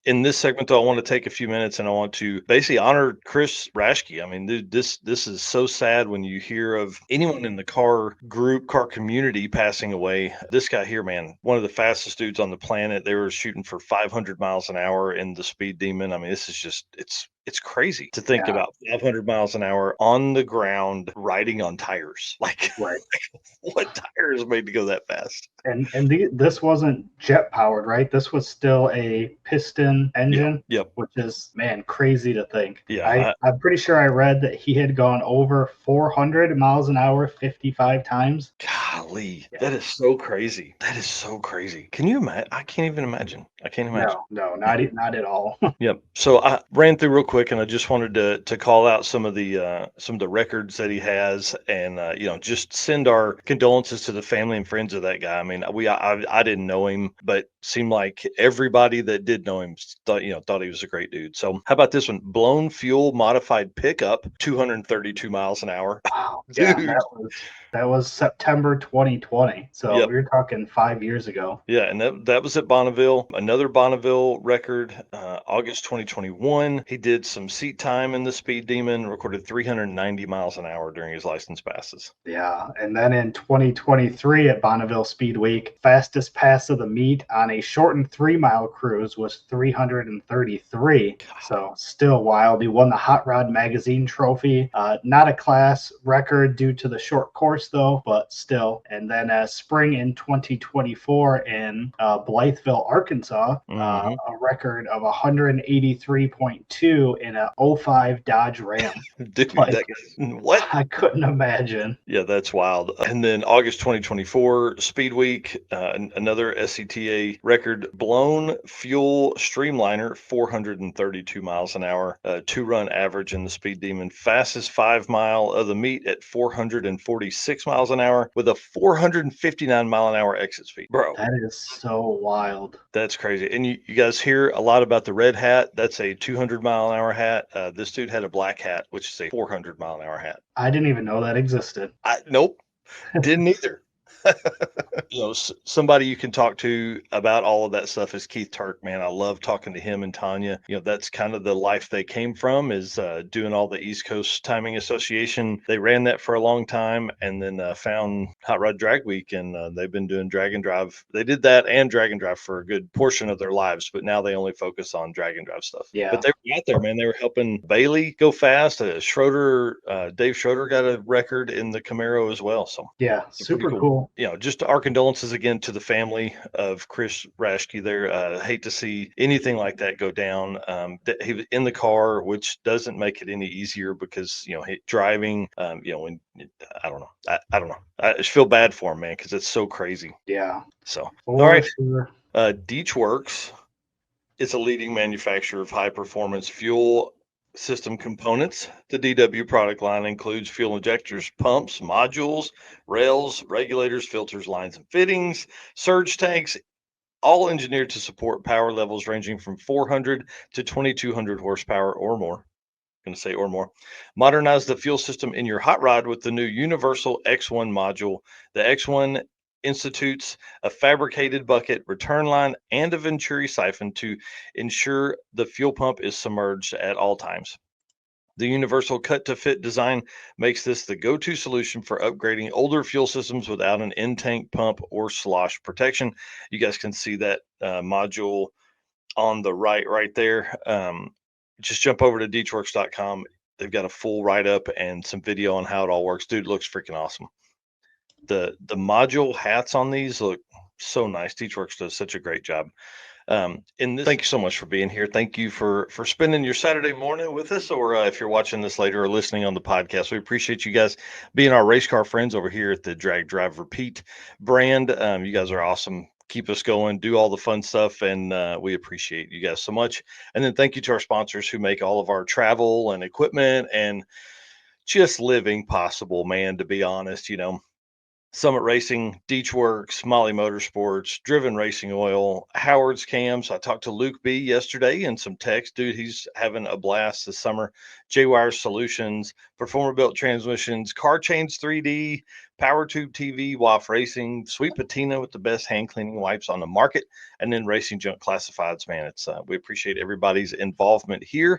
In this segment, though, I want to take a few minutes and I want to basically honor Chris Rashke. I mean, dude, this is so sad when you hear of anyone in the car community passing away. This guy here, man, one of the fastest dudes on the planet. They were shooting for 500 miles an hour in the Speed Demon. I mean, this is just it's crazy to think Yeah, about 500 miles an hour on the ground riding on tires. Like, right. what tires made to go that fast? This wasn't jet powered, right? This was still a piston Yeah. engine, Yep. which is, man, crazy to think. Yeah. I'm pretty sure I read that he had gone over 400 miles an hour 55 times. Golly, Yeah. that is so crazy. That is so crazy. Can you imagine? I can't even imagine. I can't imagine. No, no, Yeah. not at all. Yep. So I ran through real quick, and I just wanted to call out some of the records that he has, and just send our condolences to the family and friends of that guy. I mean, I didn't know him, but seemed like everybody that did know him thought he was a great dude. So how about this one? Blown fuel modified pickup, 232 miles an hour, Wow. Yeah, dude. that was September 2020. So Yep. we are talking 5 years ago. Yeah, and that was at Bonneville. Another Bonneville record, August 2021. He did some seat time in the Speed Demon, recorded 390 miles an hour during his license passes. Yeah, and then in 2023 at Bonneville Speed Week, fastest pass of the meet on a shortened 3 mile cruise was 333. So still wild. He won the Hot Rod Magazine trophy. Not a class record due to the short course though, but still. And then spring in 2024 in Blytheville, Arkansas, Hmm. a record of 183.2 in a '05 Dodge Ram. Dude, Like, that guy, what? I couldn't imagine. Yeah, that's wild. And then August 2024, Speed Week, another SCTA record, blown fuel streamliner, 432 miles an hour, two-run average in the Speed Demon, fastest 5 mile of the meet at 446 miles an hour with a 459-mile-an-hour exit speed. Bro, That is so wild. that's crazy. And you guys hear a lot about the red hat. That's a 200-mile-an-hour hat. This dude had a black hat, which is a 400-mile-an-hour hat. I didn't even know that existed. Nope, didn't either. Somebody you can talk to about all of that stuff is Keith Turk, man. I love talking to him and Tanya. That's kind of the life they came from, is doing all the East Coast Timing Association. They ran that for a long time, and then found Hot Rod Drag Week, and they've been doing drag and drive. They did that and drag and drive for a good portion of their lives, but now they only focus on drag and drive stuff. But Yeah. they were out there, man. They were helping Bailey go fast. Dave Schroeder got a record in the Camaro as well. So Yeah. pretty Super cool. cool. Just our condolences again to the family of Chris Rashke there. Hate to see anything like that go down. He was in the car, which doesn't make it any easier because, driving, when I don't know. I don't know. I just feel bad for him, man, because it's so crazy. Yeah. So, all For right. sure. DWworks is a leading manufacturer of high performance fuel system components. The DW product line includes fuel injectors, pumps, modules, rails, regulators, filters, lines, and fittings, surge tanks, all engineered to support power levels ranging from 400 to 2200 horsepower or more. Going to say or more. Modernize the fuel system in your hot rod with the new Universal X1 module. The X1 institutes a fabricated bucket, return line, and a Venturi siphon to ensure the fuel pump is submerged at all times. The universal cut to fit design makes this the go to solution for upgrading older fuel systems without an in tank pump or slosh protection. You guys can see that module on the right there. Just jump over to DWworks.com. They've got a full write up and some video on how it all works. Dude, looks freaking awesome. The module hats on these look so nice. DWworks does such a great job. Thank you so much for being here. Thank you for spending your Saturday morning with us, or if you're watching this later or listening on the podcast. We appreciate you guys being our race car friends over here at the Drag Drive Repeat brand. You guys are awesome. Keep us going, do all the fun stuff, and we appreciate you guys so much. And then thank you to our sponsors who make all of our travel and equipment and just living possible, man. To be honest, Summit Racing, DWworks, Molly Motorsports, Driven Racing Oil, Howard's Cams. I talked to Luke B yesterday and some text. Dude, he's having a blast this summer. J-Wire Solutions, Performer Built Transmissions, Car Chains 3D, Power Tube TV, WAF Racing, Sweet Patina with the best hand cleaning wipes on the market, and then Racing Junk Classifieds. Man, it's we appreciate everybody's involvement here.